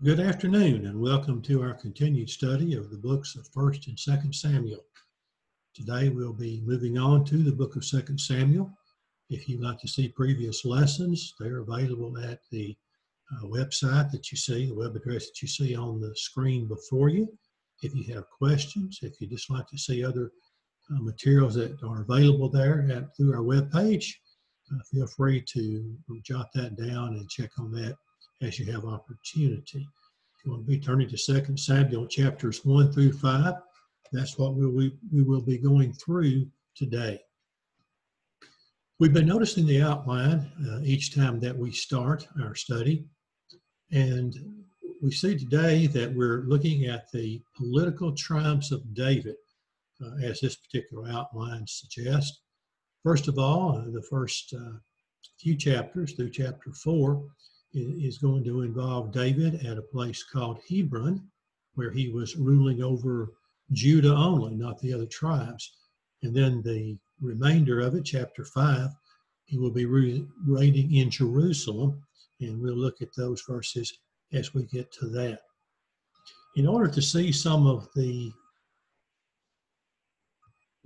Good afternoon, and welcome to our continued study of the books of 1st and 2nd Samuel. Today we'll be moving on to the book of 2nd Samuel. If you'd like to see previous lessons, they're available at the website that you see, the web address that you see on the screen before you. If you have questions, if you'd just like to see other materials that are available there through our webpage, feel free to jot that down and check on that as you have opportunity. If you want to be turning to 2nd Samuel chapters 1 through 5, that's what we will be going through today. We've been noticing the outline each time that we start our study, and we see today that we're looking at the political triumphs of David, as this particular outline suggests. First of all, the first few chapters through chapter 4 is going to involve David at a place called Hebron, where he was ruling over Judah only, not the other tribes. And then the remainder of it, chapter 5, he will be reigning in Jerusalem, and we'll look at those verses as we get to that. In order to see some of the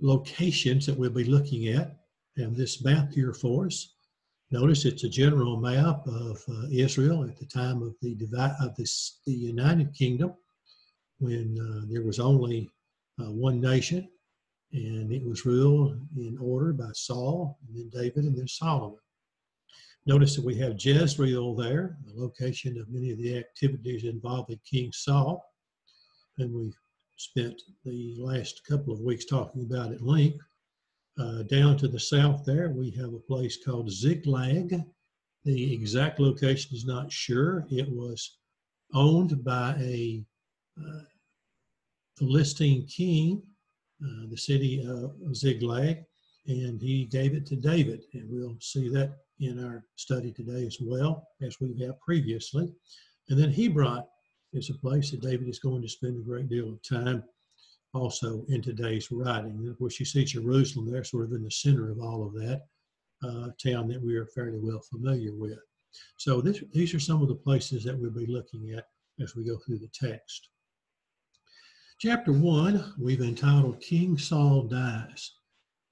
locations that we'll be looking at, and this map here for us, notice it's a general map of Israel at the time of the United Kingdom, when there was only one nation, and it was ruled in order by Saul, and then David, and then Solomon. Notice that we have Jezreel there, the location of many of the activities involving King Saul, and we've spent the last couple of weeks talking about it at length. Down to the south there, we have a place called Ziklag. The exact location is not sure. It was owned by a Philistine king, the city of Ziklag, and he gave it to David. And we'll see that in our study today as well as we have previously. And then Hebron is a place that David is going to spend a great deal of time also in today's writing. And of course, you see Jerusalem there, sort of in the center of all of that, town that we are fairly well familiar with. So these are some of the places that we'll be looking at as we go through the text. Chapter 1, we've entitled King Saul Dies.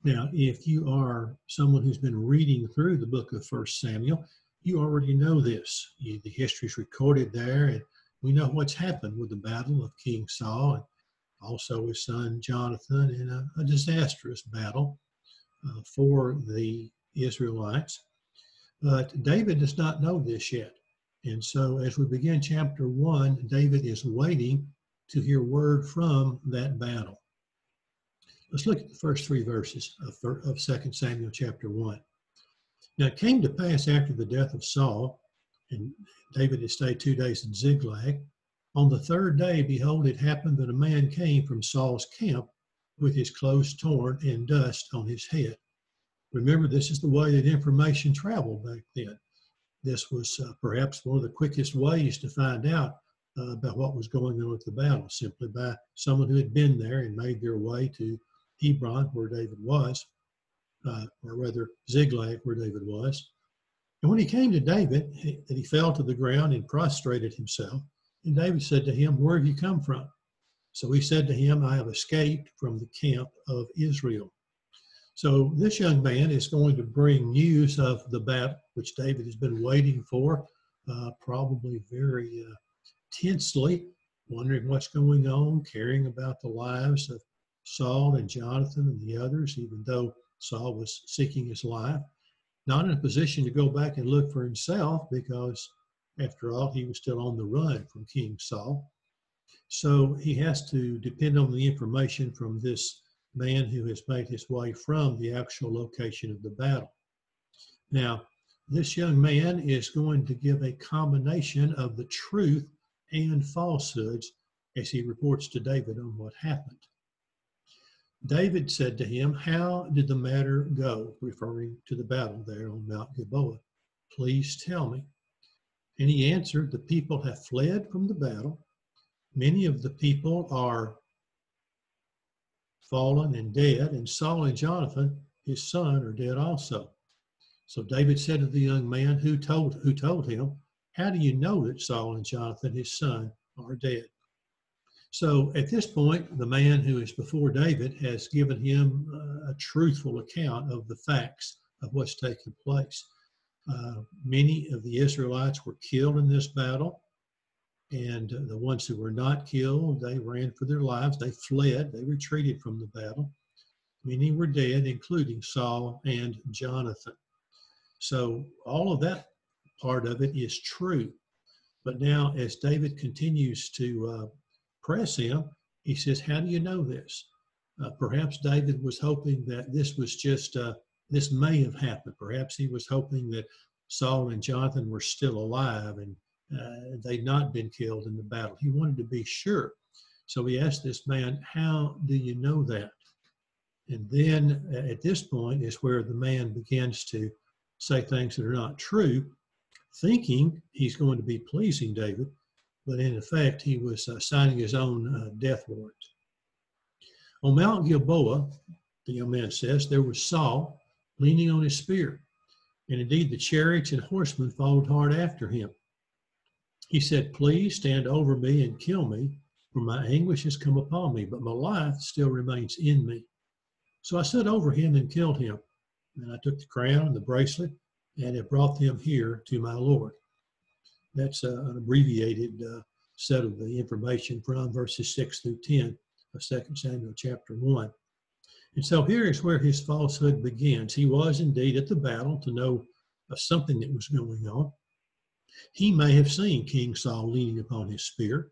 Now, if you are someone who's been reading through the book of 1 Samuel, you already know this. The history is recorded there, and we know what's happened with the battle of King Saul, and also his son Jonathan, in a disastrous battle for the Israelites. But David does not know this yet. And so as we begin chapter 1, David is waiting to hear word from that battle. Let's look at the first 3 verses of 2 Samuel chapter 1. Now it came to pass after the death of Saul, and David had stayed 2 days in Ziklag. On the 3rd day, behold, it happened that a man came from Saul's camp with his clothes torn and dust on his head. Remember, this is the way that information traveled back then. This was perhaps one of the quickest ways to find out about what was going on at the battle, simply by someone who had been there and made their way to Hebron, where David was, or rather Ziklag, where David was. And when he came to David, he fell to the ground and prostrated himself. And David said to him, "Where have you come from?" So he said to him, "I have escaped from the camp of Israel." So this young man is going to bring news of the battle, which David has been waiting for, probably very tensely, wondering what's going on, caring about the lives of Saul and Jonathan and the others, even though Saul was seeking his life. Not in a position to go back and look for himself, because after all, he was still on the run from King Saul. So he has to depend on the information from this man who has made his way from the actual location of the battle. Now, this young man is going to give a combination of the truth and falsehoods as he reports to David on what happened. David said to him, "How did the matter go?" referring to the battle there on Mount Gilboa. "Please tell me." And he answered, "The people have fled from the battle. Many of the people are fallen and dead, and Saul and Jonathan, his son, are dead also." So David said to the young man who told him, how do you know that Saul and Jonathan, his son, are dead? So at this point, the man who is before David has given him a truthful account of the facts of what's taken place. Many of the Israelites were killed in this battle, and the ones who were not killed, they ran for their lives. They fled. They retreated from the battle. Many were dead, including Saul and Jonathan. So all of that part of it is true. But now, as David continues to press him, he says, how do you know this? Perhaps David was hoping that this was just, this may have happened. Perhaps he was hoping that Saul and Jonathan were still alive and they'd not been killed in the battle. He wanted to be sure. So he asked this man, how do you know that? And then at this point is where the man begins to say things that are not true, thinking he's going to be pleasing David, but in effect, he was signing his own death warrant. On Mount Gilboa, the young man says, there was Saul leaning on his spear, and indeed the chariots and horsemen followed hard after him. He said, please stand over me and kill me, for my anguish has come upon me, but my life still remains in me. So I stood over him and killed him, and I took the crown and the bracelet, and it brought them here to my Lord. That's an abbreviated set of the information from verses 6 through 10 of 2 Samuel chapter 1. And so here is where his falsehood begins. He was indeed at the battle to know something that was going on. He may have seen King Saul leaning upon his spear,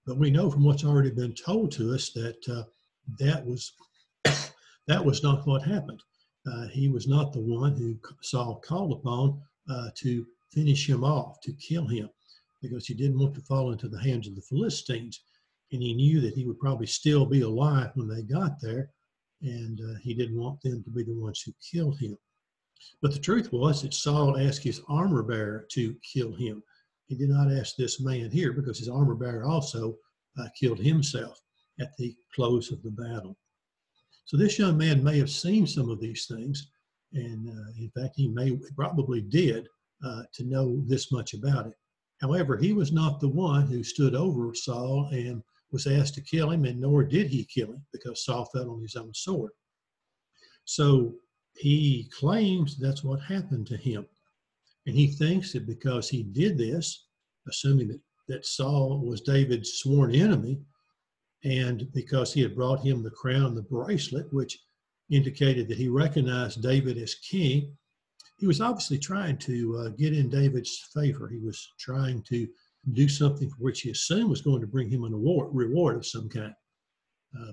but we know from what's already been told to us that that was not what happened. He was not the one who Saul called upon to finish him off, to kill him, because he didn't want to fall into the hands of the Philistines. And he knew that he would probably still be alive when they got there, and he didn't want them to be the ones who killed him. But the truth was that Saul asked his armor bearer to kill him. He did not ask this man here, because his armor bearer also killed himself at the close of the battle. So this young man may have seen some of these things, and in fact, he probably did to know this much about it. However, he was not the one who stood over Saul and was asked to kill him, and nor did he kill him, because Saul fell on his own sword. So he claims that's what happened to him. And he thinks that because he did this, assuming that Saul was David's sworn enemy, and because he had brought him the crown and the bracelet, which indicated that he recognized David as king, he was obviously trying to get in David's favor. He was trying to do something for which he assumed was going to bring him an reward of some kind,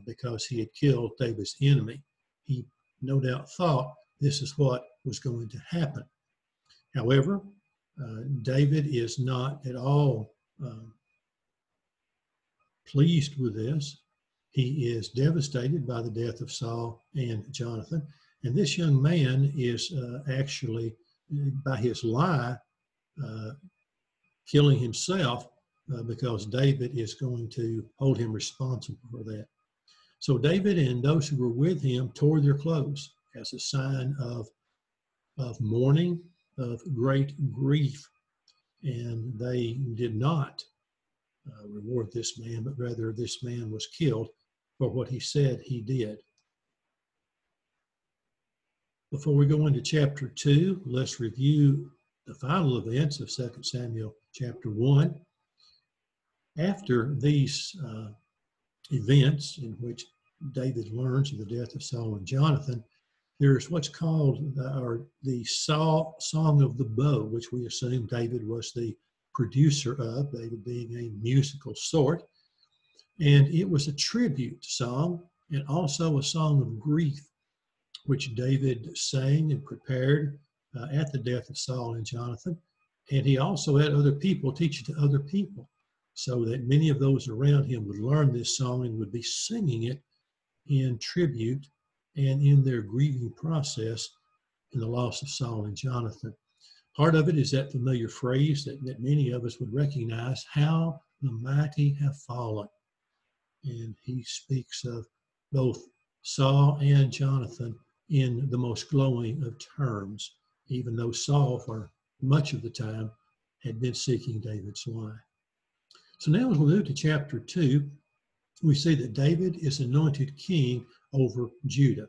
because he had killed David's enemy. He no doubt thought this is what was going to happen. However, David is not at all pleased with this. He is devastated by the death of Saul and Jonathan. And this young man is actually, by his lie, killing himself because David is going to hold him responsible for that. So David and those who were with him tore their clothes as a sign of mourning, of great grief. And they did not reward this man, but rather this man was killed for what he said he did. Before we go into chapter 2, let's review the final events of 2 Samuel chapter 1. After these events in which David learns of the death of Saul and Jonathan, there's what's called the Song of the Bow, which we assume David was the producer of, David being a musical sort. And it was a tribute song and also a song of grief, which David sang and prepared at the death of Saul and Jonathan. And he also had other people teach it to other people, so that many of those around him would learn this song and would be singing it in tribute and in their grieving process in the loss of Saul and Jonathan. Part of it is that familiar phrase that many of us would recognize, how the mighty have fallen. And he speaks of both Saul and Jonathan in the most glowing of terms, even though Saul, for much of the time, had been seeking David's life. So now as we move to chapter 2, we see that David is anointed king over Judah.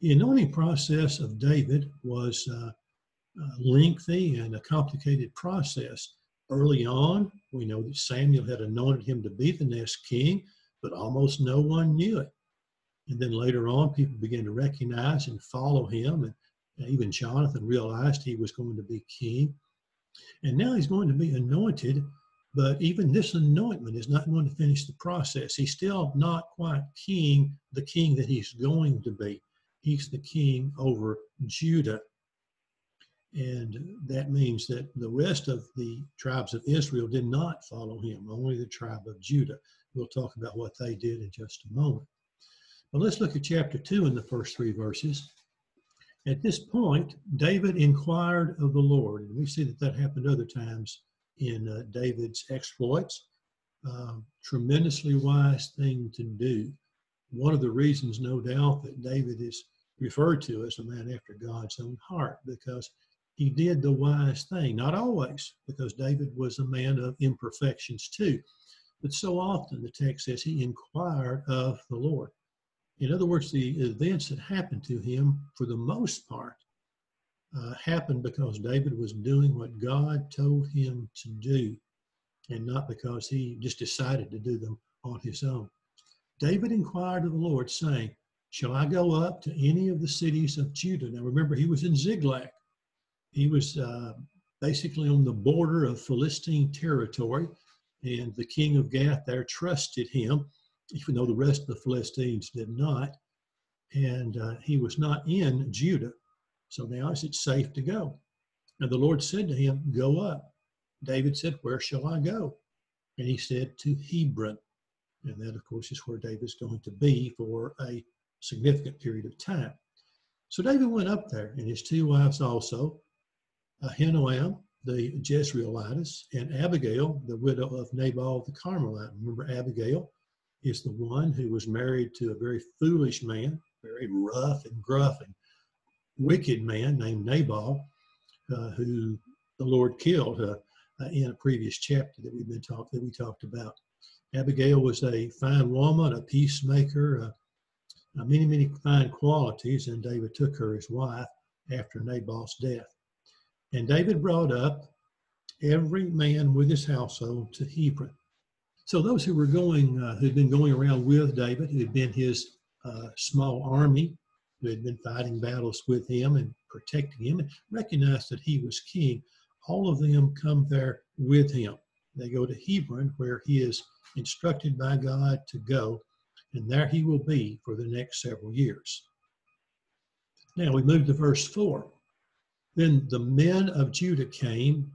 The anointing process of David was a lengthy and a complicated process. Early on, we know that Samuel had anointed him to be the next king, but almost no one knew it. And then later on, people began to recognize and follow him, and even Jonathan realized he was going to be king. And now he's going to be anointed, but even this anointment is not going to finish the process. He's still not quite the king that he's going to be. He's the king over Judah. And that means that the rest of the tribes of Israel did not follow him, only the tribe of Judah. We'll talk about what they did in just a moment. But let's look at chapter 2 in the first 3 verses. At this point, David inquired of the Lord, and we see that that happened other times in David's exploits. Tremendously wise thing to do. One of the reasons, no doubt, that David is referred to as a man after God's own heart, because he did the wise thing. Not always, because David was a man of imperfections too, but so often the text says he inquired of the Lord. In other words, the events that happened to him, for the most part, happened because David was doing what God told him to do, and not because he just decided to do them on his own. David inquired of the Lord, saying, "Shall I go up to any of the cities of Judah?" Now remember, he was in Ziklag. He was basically on the border of Philistine territory, and the king of Gath there trusted him, even though the rest of the Philistines did not. And he was not in Judah. So now is it safe to go? And the Lord said to him, "Go up." David said, "Where shall I go?" And he said, "To Hebron." And that, of course, is where David's going to be for a significant period of time. So David went up there, and his 2 wives also, Ahinoam, the Jezreelitess, and Abigail, the widow of Nabal the Carmelite. Remember, Abigail is the one who was married to a very foolish man, very rough and gruff and wicked man named Nabal, who the Lord killed in a previous chapter that we talked about. Abigail was a fine woman, a peacemaker, many, many fine qualities, and David took her as wife after Nabal's death. And David brought up every man with his household to Hebron. So those who were who'd been going around with David, who had been his small army, who had been fighting battles with him and protecting him, and recognized that he was king, all of them come there with him. They go to Hebron, where he is instructed by God to go, and there he will be for the next several years. Now we move to verse 4. Then the men of Judah came,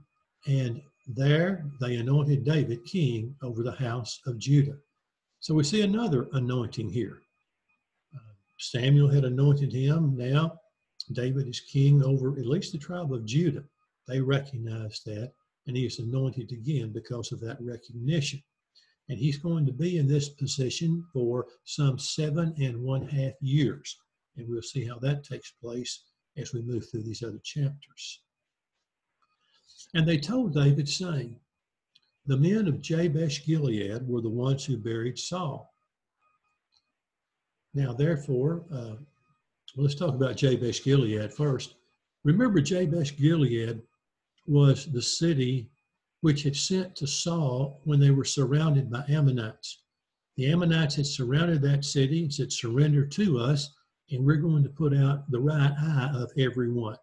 and there they anointed David king over the house of Judah. So we see another anointing here. Samuel had anointed him. Now David is king over at least the tribe of Judah. They recognize that, and he is anointed again because of that recognition. And he's going to be in this position for some 7.5 years. And we'll see how that takes place as we move through these other chapters. And they told David, saying, "The men of Jabesh Gilead were the ones who buried Saul." Now, therefore, let's talk about Jabesh Gilead first. Remember, Jabesh Gilead was the city which had sent to Saul when they were surrounded by Ammonites. The Ammonites had surrounded that city and said, "Surrender to us, and we're going to put out the right eye of everyone,"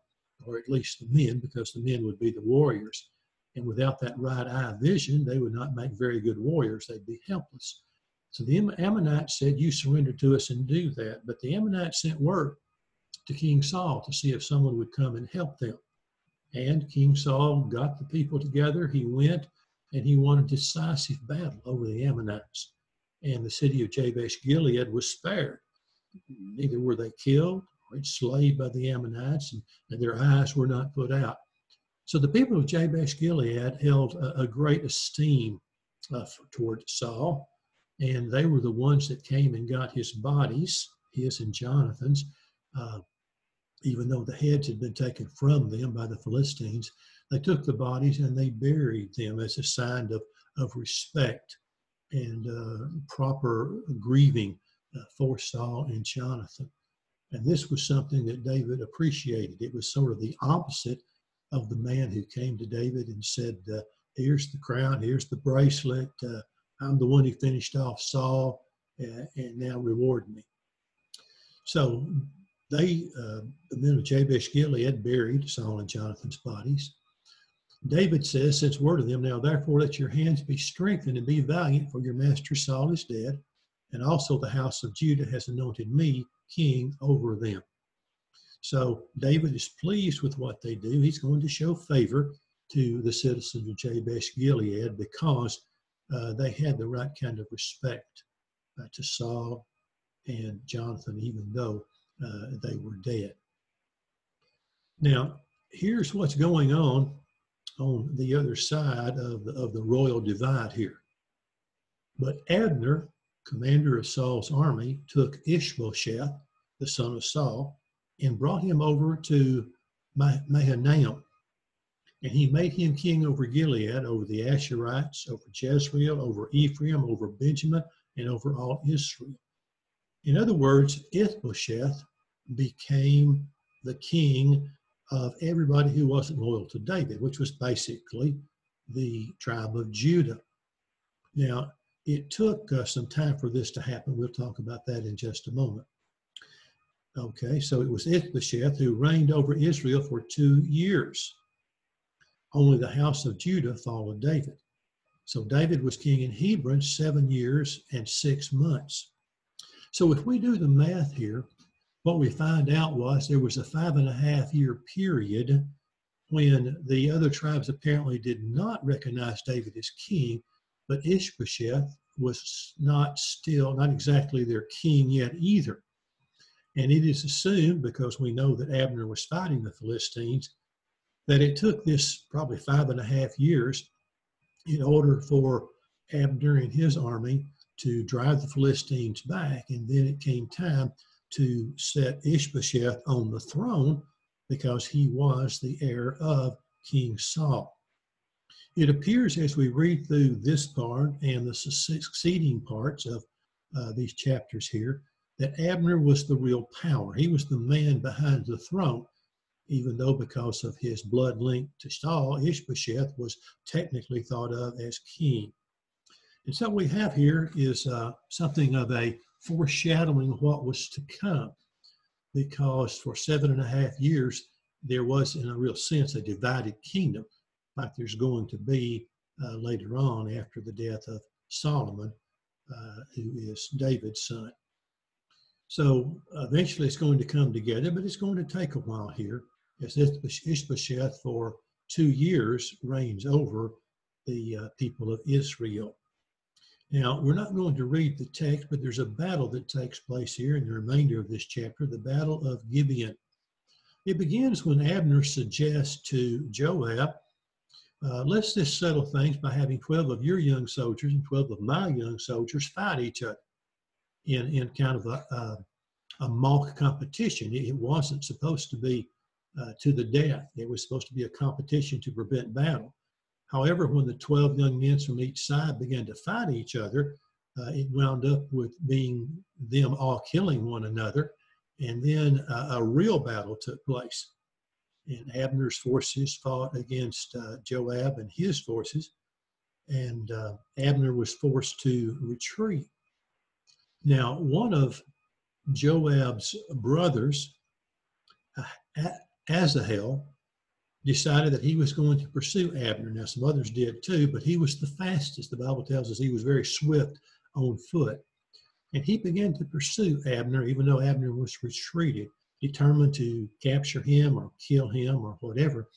or at least the men, because the men would be the warriors. And without that right eye vision, they would not make very good warriors. They'd be helpless. So the Ammonites said, "You surrender to us and do that." But the Ammonites sent word to King Saul to see if someone would come and help them. And King Saul got the people together. He went and he won a decisive battle over the Ammonites. And the city of Jabesh Gilead was spared. Neither were they killed or enslaved by the Ammonites, and their eyes were not put out. So the people of Jabesh Gilead held a great esteem toward Saul, and they were the ones that came and got his bodies, his and Jonathan's, even though the heads had been taken from them by the Philistines. they took the bodies and they buried them as a sign of respect and proper grieving for Saul and Jonathan. And this was something that David appreciated. It was sort of the opposite of the man who came to David and said, here's the crown, here's the bracelet, I'm the one who finished off Saul, and now reward me. So they, the men of Jabesh Gilead, buried Saul and Jonathan's bodies. David says, since word of them, now therefore let your hands be strengthened and be valiant, for your master Saul is dead, and also the house of Judah has anointed me king over them. So David is pleased with what they do. He's going to show favor to the citizens of Jabesh Gilead because they had the right kind of respect to Saul and Jonathan, even though they were dead. Now, here's what's going on the other side of the royal divide here. But Abner, commander of Saul's army, took Ishbosheth, the son of Saul, and brought him over to Mahanaim. And he made him king over Gilead, over the Asherites, over Jezreel, over Ephraim, over Benjamin, and over all Israel. In other words, Ishbosheth became the king of everybody who wasn't loyal to David, which was basically the tribe of Judah. Now, it took some time for this to happen. We'll talk about that in just a moment. Okay, so it was Ishbosheth who reigned over Israel for 2 years. Only the house of Judah followed David. So David was king in Hebron 7 years and 6 months. So if we do the math here, what we find out was there was a 5.5-year period when the other tribes apparently did not recognize David as king, but Ishbosheth was not exactly their king yet either. And it is assumed, because we know that Abner was fighting the Philistines, that it took this probably 5.5 years in order for Abner and his army to drive the Philistines back. And then it came time to set Ishbosheth on the throne because he was the heir of King Saul. It appears as we read through this part and the succeeding parts of these chapters here that Abner was the real power. He was the man behind the throne, even though because of his blood link to Saul, Ishbosheth was technically thought of as king. And so what we have here is something of a foreshadowing of what was to come, because for 7.5 years, there was, in a real sense, a divided kingdom, like there's going to be later on after the death of Solomon, who is David's son. So eventually it's going to come together, but it's going to take a while here, as Ishbosheth for 2 years reigns over the people of Israel. Now, we're not going to read the text, but there's a battle that takes place here in the remainder of this chapter, the Battle of Gibeon. It begins when Abner suggests to Joab, let's just settle things by having 12 of your young soldiers and 12 of my young soldiers fight each other in kind of a mock competition. It wasn't supposed to be to the death. It was supposed to be a competition to prevent battle. However, when the 12 young men from each side began to fight each other, it wound up with being them all killing one another. And then a real battle took place. And Abner's forces fought against Joab and his forces. And Abner was forced to retreat. Now, one of Joab's brothers, Asahel, decided that he was going to pursue Abner. Now, some others did too, but he was the fastest. The Bible tells us he was very swift on foot. And he began to pursue Abner, even though Abner was retreated, determined to capture him or kill him or whatever.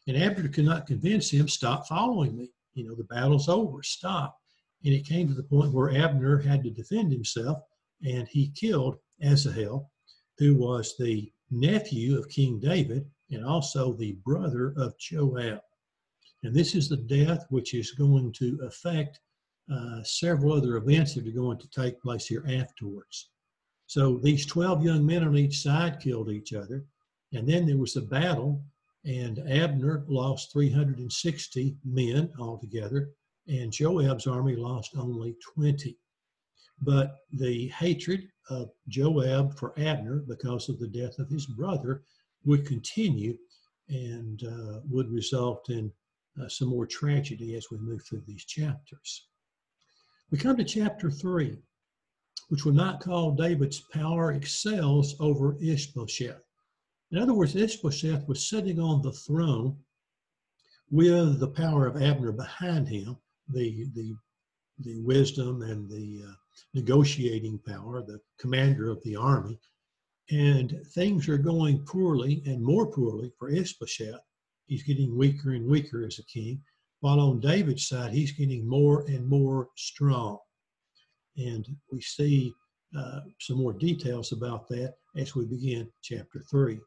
And Abner could not convince him, stop following me. You know, the battle's over, stop. And it came to the point where Abner had to defend himself, and he killed Asahel, who was the nephew of King David and also the brother of Joab. And this is the death which is going to affect several other events that are going to take place here afterwards. So these 12 young men on each side killed each other, and then there was a battle, And Abner lost 360 men altogether, and Joab's army lost only 20. But the hatred of Joab for Abner because of the death of his brother would continue and would result in some more tragedy as we move through these chapters. We come to chapter 3, which we might call David's power excels over Ishbosheth. In other words, Ishbosheth was sitting on the throne with the power of Abner behind him, the wisdom and the negotiating power, the commander of the army. And things are going poorly and more poorly for Ishbosheth. He's getting weaker and weaker as a king, while on David's side, he's getting more and more strong. And we see some more details about that as we begin chapter 3.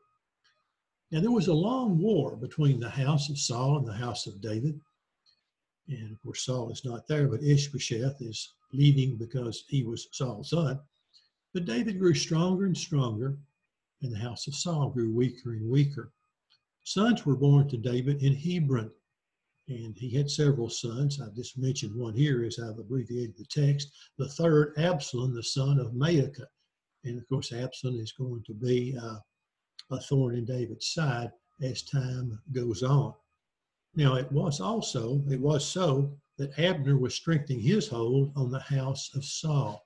Now, there was a long war between the house of Saul and the house of David. And of course, Saul is not there, but Ishbosheth is leading because he was Saul's son. But David grew stronger and stronger, and the house of Saul grew weaker and weaker. Sons were born to David in Hebron, and he had several sons. I just mentioned one here as I've abbreviated the text. The third, Absalom, the son of Maacah. And of course, Absalom is going to be a thorn in David's side as time goes on. Now, it was so that Abner was strengthening his hold on the house of Saul.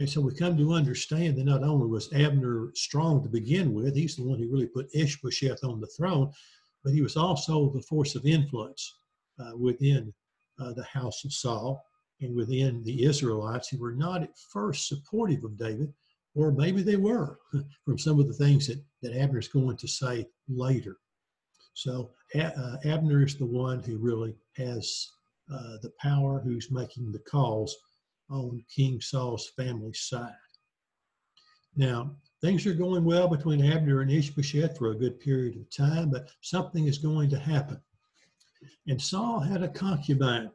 And so we come to understand that not only was Abner strong to begin with, he's the one who really put Ishbosheth on the throne, but he was also the force of influence within the house of Saul and within the Israelites who were not at first supportive of David, or maybe they were from some of the things that Abner is going to say later. So Abner is the one who really has the power, who's making the calls on King Saul's family side. Now, things are going well between Abner and Ishbosheth for a good period of time, but something is going to happen. And Saul had a concubine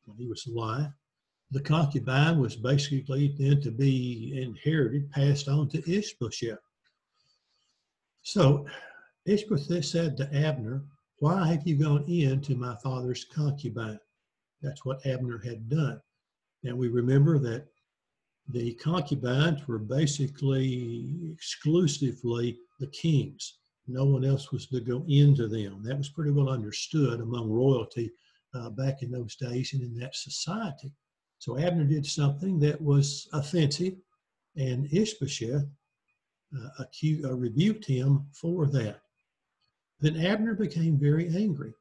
when he was alive. The concubine was basically then to be inherited, passed on to Ishbosheth. So Ishbosheth said to Abner, "Why have you gone in to my father's concubine?" That's what Abner had done. Now we remember that the concubines were basically exclusively the king's. No one else was to go into them. That was pretty well understood among royalty back in those days and in that society. So Abner did something that was offensive, and Ishbosheth rebuked him for that. Then Abner became very angry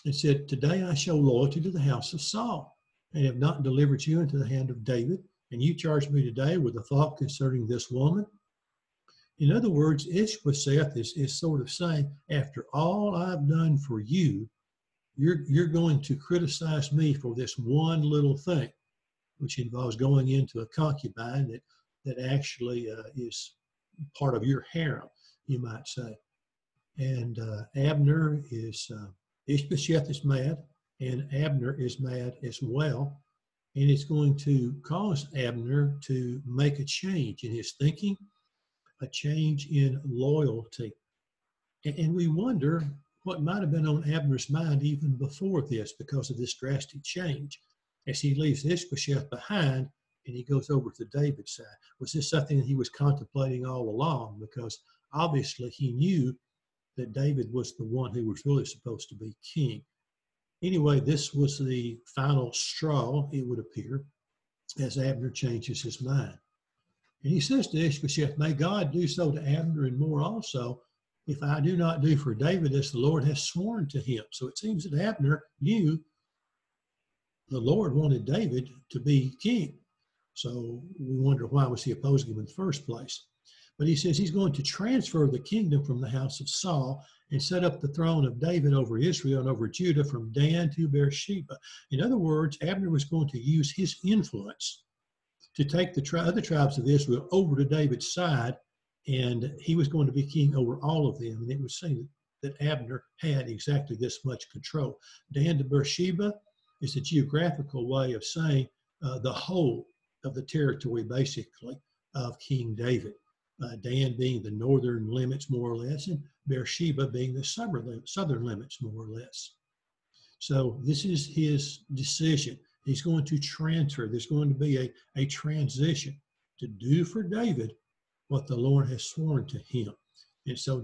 and said, "Today I show loyalty to the house of Saul, and have not delivered you into the hand of David, and you charge me today with a thought concerning this woman." In other words, Ishbosheth is sort of saying, after all I've done for you, you're going to criticize me for this one little thing, which involves going into a concubine that actually is part of your harem, you might say. And Ishbosheth is mad, and Abner is mad as well. And it's going to cause Abner to make a change in his thinking, a change in loyalty. And we wonder what might have been on Abner's mind even before this because of this drastic change as he leaves Ishbosheth behind and he goes over to David's side. Was this something that he was contemplating all along? Because obviously he knew that David was the one who was really supposed to be king. Anyway, this was the final straw, it would appear, as Abner changes his mind. And he says to Ishbosheth, "May God do so to Abner and more also, if I do not do for David as the Lord has sworn to him." So it seems that Abner knew the Lord wanted David to be king. So we wonder, why was he opposing him in the first place? But he says he's going to transfer the kingdom from the house of Saul and set up the throne of David over Israel and over Judah from Dan to Beersheba. In other words, Abner was going to use his influence to take the other tribes of Israel over to David's side, and he was going to be king over all of them. And it would seem that Abner had exactly this much control. Dan to Beersheba is a geographical way of saying the whole of the territory, basically, of King David. Dan being the northern limits more or less, and Beersheba being the southern limits more or less. So this is his decision. He's going to transfer. There's going to be a transition to do for David what the Lord has sworn to him. And so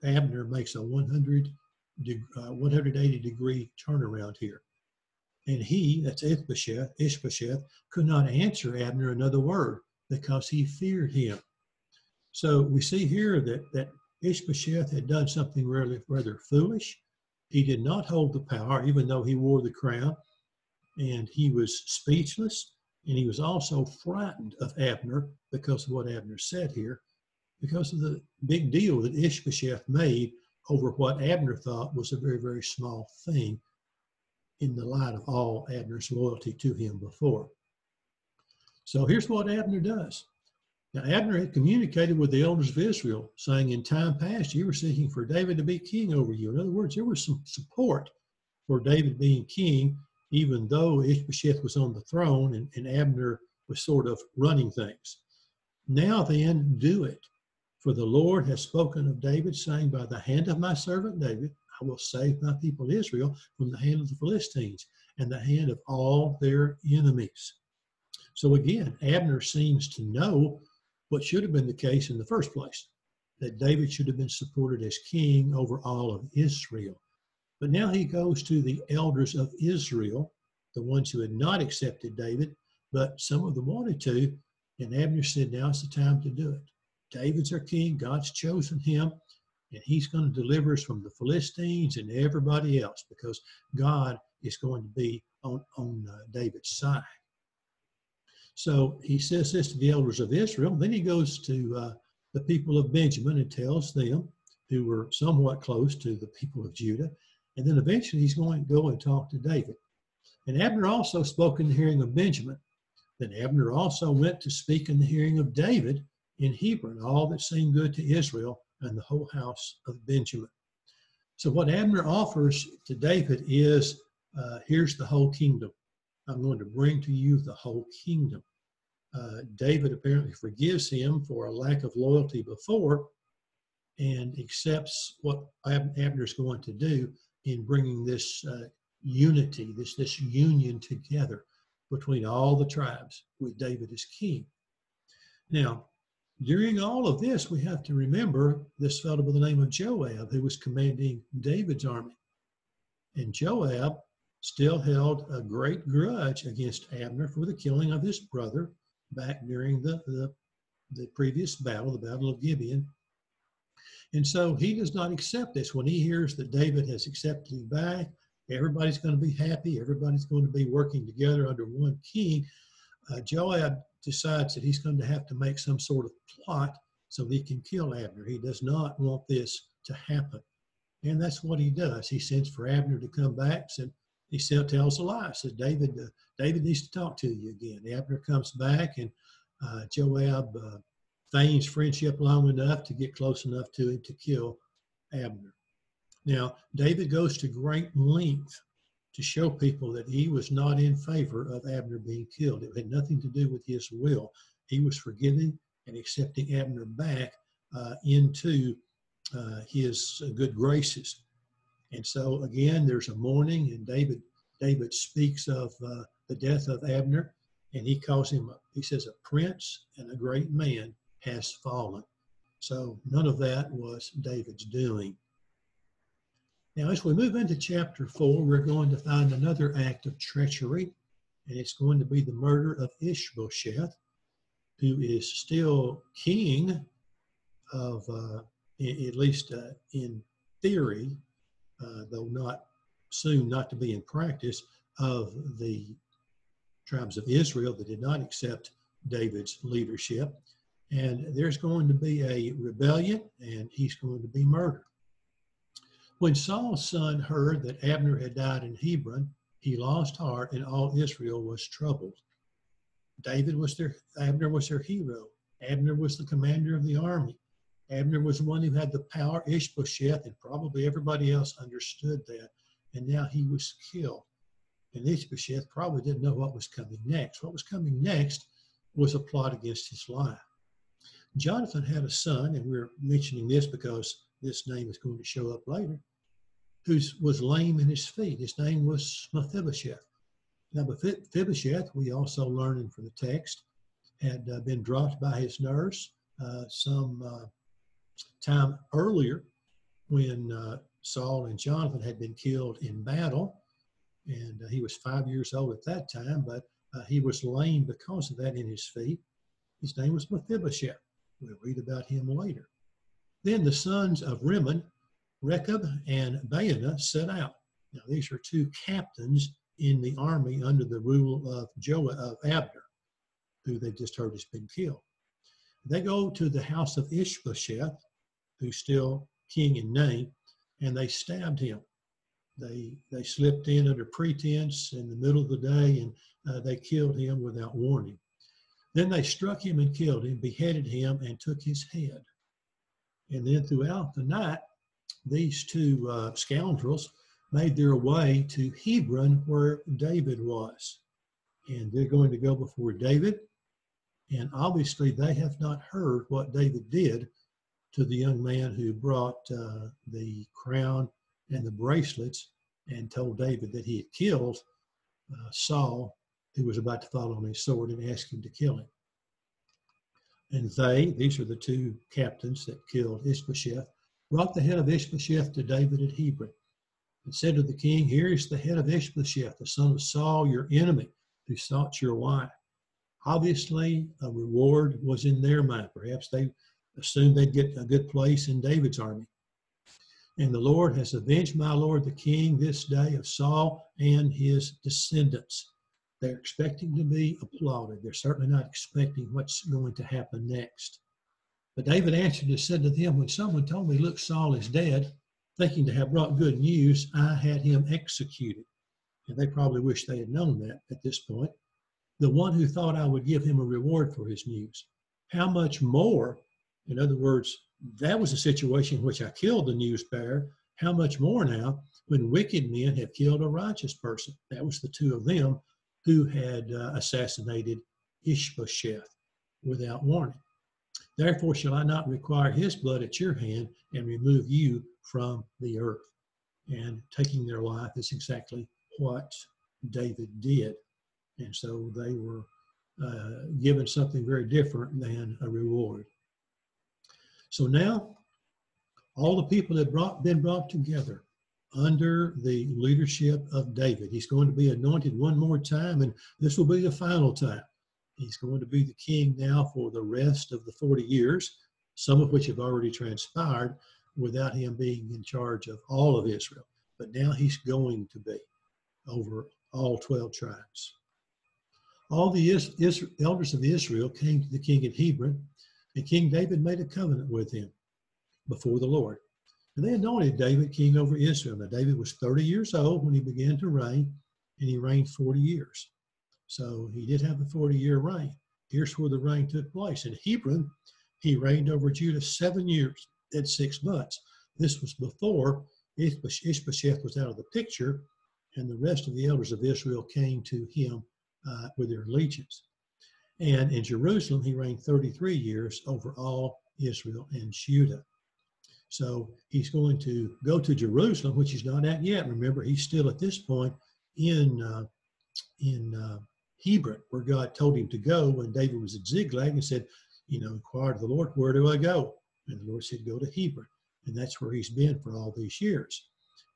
Abner makes a 180-degree turnaround here. And that's Ishbosheth, could not answer Abner another word because he feared him. So we see here that Ishbosheth had done something rather foolish. He did not hold the power, even though he wore the crown, and he was speechless, and he was also frightened of Abner because of what Abner said here, because of the big deal that Ishbosheth made over what Abner thought was a very, very small thing in the light of all Abner's loyalty to him before. So here's what Abner does. Now, Abner had communicated with the elders of Israel, saying, in time past, you were seeking for David to be king over you. In other words, there was some support for David being king, even though Ishbosheth was on the throne and Abner was sort of running things. Now then, do it. For the Lord has spoken of David, saying, by the hand of my servant David, I will save my people Israel from the hand of the Philistines and the hand of all their enemies. So again, Abner seems to know what should have been the case in the first place, that David should have been supported as king over all of Israel. But now he goes to the elders of Israel, the ones who had not accepted David, but some of them wanted to, and Abner said, now's the time to do it. David's our king, God's chosen him, and he's going to deliver us from the Philistines and everybody else, because God is going to be on David's side. So he says this to the elders of Israel. Then he goes to the people of Benjamin and tells them, who were somewhat close to the people of Judah. And then eventually he's going to go and talk to David. And Abner also spoke in the hearing of Benjamin. Then Abner also went to speak in the hearing of David in Hebron, all that seemed good to Israel and the whole house of Benjamin. So what Abner offers to David is, here's the whole kingdom. I'm going to bring to you the whole kingdom. David apparently forgives him for a lack of loyalty before and accepts what Abner's going to do in bringing this unity, this union together between all the tribes with David as king. Now, during all of this, we have to remember this fellow by the name of Joab, who was commanding David's army. And Joab still held a great grudge against Abner for the killing of his brother back during the previous battle, the Battle of Gibeon. And so he does not accept this. When he hears that David has accepted him back, everybody's going to be happy, everybody's going to be working together under one king. Joab decides that he's going to have to make some sort of plot so he can kill Abner. He does not want this to happen. And that's what he does. He sends for Abner to come back, and he still tells a lie. Says, David needs to talk to you again. Abner comes back, and Joab feigns friendship long enough to get close enough to him to kill Abner. Now, David goes to great length to show people that he was not in favor of Abner being killed. It had nothing to do with his will. He was forgiving and accepting Abner back into his good graces. And so again, there's a mourning, and David speaks of the death of Abner, and he calls him, he says, a prince and a great man has fallen. So none of that was David's doing. Now, as we move into chapter 4, we're going to find another act of treachery, and it's going to be the murder of Ishbosheth, who is still king of, at least in theory, though not soon not to be in practice, of the tribes of Israel that did not accept David's leadership. And there's going to be a rebellion, and he's going to be murdered. When Saul's son heard that Abner had died in Hebron, he lost heart, and all Israel was troubled. Abner was their hero. Abner was the commander of the army. Abner was the one who had the power. Ishbosheth and probably everybody else understood that, and now he was killed. And Ishbosheth probably didn't know what was coming next. What was coming next was a plot against his life. Jonathan had a son, and we're mentioning this because this name is going to show up later, who was lame in his feet. His name was Mephibosheth. Now, Mephibosheth, we also learn from the text, had been dropped by his nurse some time earlier when Saul and Jonathan had been killed in battle. And he was 5 years old at that time, but he was lame because of that in his feet. His name was Mephibosheth. We'll read about him later. Then the sons of Rimmon, Rechab, and Baanah set out. Now, these are two captains in the army under the rule of Abner, who they just heard has been killed. They go to the house of Ishbosheth, who's still king in name, and they stabbed him. They slipped in under pretense in the middle of the day, and they killed him without warning. Then they struck him and killed him, beheaded him, and took his head. And then throughout the night, these two scoundrels made their way to Hebron, where David was. And they're going to go before David. And obviously, they have not heard what David did to the young man who brought the crown and the bracelets and told David that he had killed Saul, who was about to fall on his sword, and asked him to kill him. And these are the two captains that killed Ishbosheth, brought the head of Ishbosheth to David at Hebron, and said to the king, "Here is the head of Ishbosheth, the son of Saul, your enemy, who sought your wife." Obviously, a reward was in their mind. Perhaps they assumed they'd get a good place in David's army. "And the Lord has avenged my lord the king this day of Saul and his descendants." They're expecting to be applauded. They're certainly not expecting what's going to happen next. But David answered and said to them, "When someone told me, 'Look, Saul is dead,' thinking to have brought good news, I had him executed." And they probably wish they had known that at this point. "The one who thought I would give him a reward for his news. How much more," in other words, that was a situation in which I killed the news bearer. "How much more now when wicked men have killed a righteous person?" That was the two of them who had assassinated Ishbosheth without warning. "Therefore shall I not require his blood at your hand and remove you from the earth." And taking their life is exactly what David did. And so they were given something very different than a reward. So now all the people have been brought together under the leadership of David. He's going to be anointed one more time, and this will be the final time. He's going to be the king now for the rest of the 40 years, some of which have already transpired without him being in charge of all of Israel. But now he's going to be over all 12 tribes. All the elders of Israel came to the king at Hebron, and King David made a covenant with him before the Lord. And they anointed David king over Israel. Now, David was 30 years old when he began to reign, and he reigned 40 years. So he did have a 40-year reign. Here's where the reign took place. In Hebron, he reigned over Judah 7 years and 6 months. This was before Ishbosheth was out of the picture, and the rest of the elders of Israel came to him with their allegiance. And in Jerusalem, he reigned 33 years over all Israel and Judah. So he's going to go to Jerusalem, which he's not at yet. Remember, he's still at this point in Hebron, where God told him to go when David was at Ziklag and said, inquired of the Lord, "Where do I go?" And the Lord said, "Go to Hebron." And that's where he's been for all these years.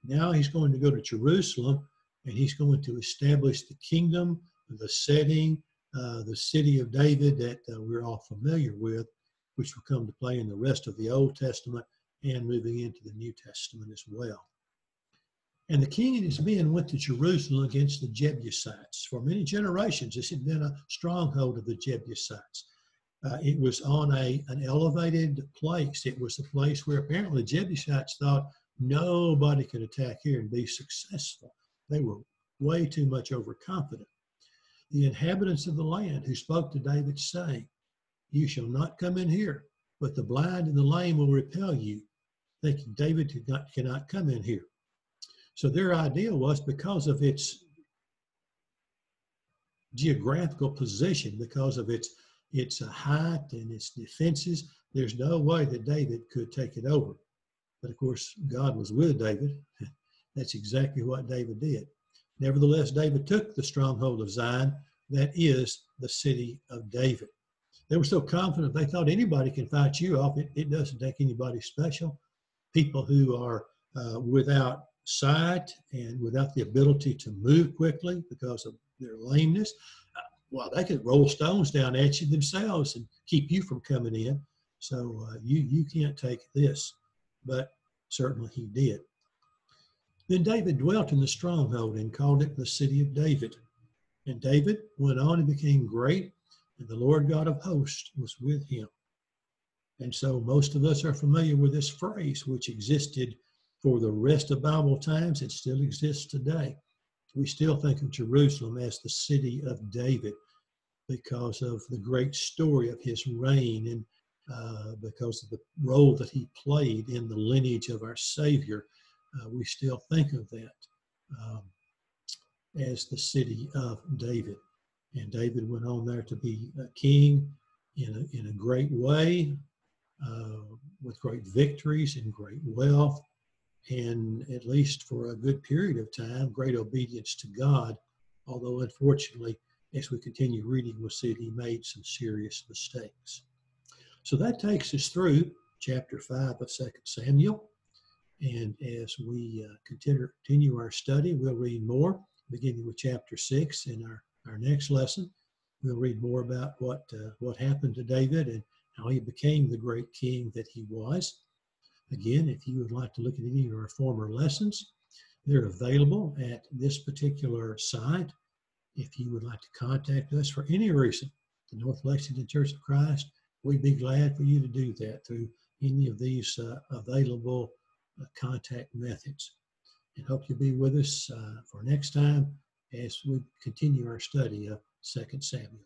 Now he's going to go to Jerusalem, and he's going to establish the kingdom, the setting, the city of David that we're all familiar with, which will come to play in the rest of the Old Testament and moving into the New Testament as well. And the king and his men went to Jerusalem against the Jebusites. For many generations, this had been a stronghold of the Jebusites. It was on an elevated place. It was a place where apparently the Jebusites thought nobody could attack here and be successful. They were way too much overconfident. The inhabitants of the land who spoke to David, saying, "You shall not come in here, but the blind and the lame will repel you," thinking David cannot come in here. So their idea was, because of its geographical position, because of its its height and its defenses. There's no way that David could take it over. But of course, God was with David. That's exactly what David did. Nevertheless, David took the stronghold of Zion, that is the city of David. They were so confident they thought anybody can fight you off. It doesn't take anybody special. People who are without sight and without the ability to move quickly because of their lameness, well, they could roll stones down at you themselves and keep you from coming in. So you can't take this, but certainly he did. Then David dwelt in the stronghold and called it the city of David. And David went on and became great, and the Lord God of hosts was with him. And so most of us are familiar with this phrase, which existed for the rest of Bible times. It still exists today. We still think of Jerusalem as the city of David because of the great story of his reign and because of the role that he played in the lineage of our Savior. We still think of that as the city of David. And David went on there to be a king in a great way, with great victories and great wealth, and at least for a good period of time, great obedience to God, although unfortunately, as we continue reading, we'll see that he made some serious mistakes. So that takes us through chapter 5 of 2 Samuel. And as we continue our study, we'll read more, beginning with chapter 6 in our next lesson. We'll read more about what happened to David and how he became the great king that he was. Again, if you would like to look at any of our former lessons, they're available at this particular site. If you would like to contact us for any reason, the North Lexington Church of Christ, we'd be glad for you to do that through any of these available contact methods. And hope you'll be with us for next time as we continue our study of 2 Samuel.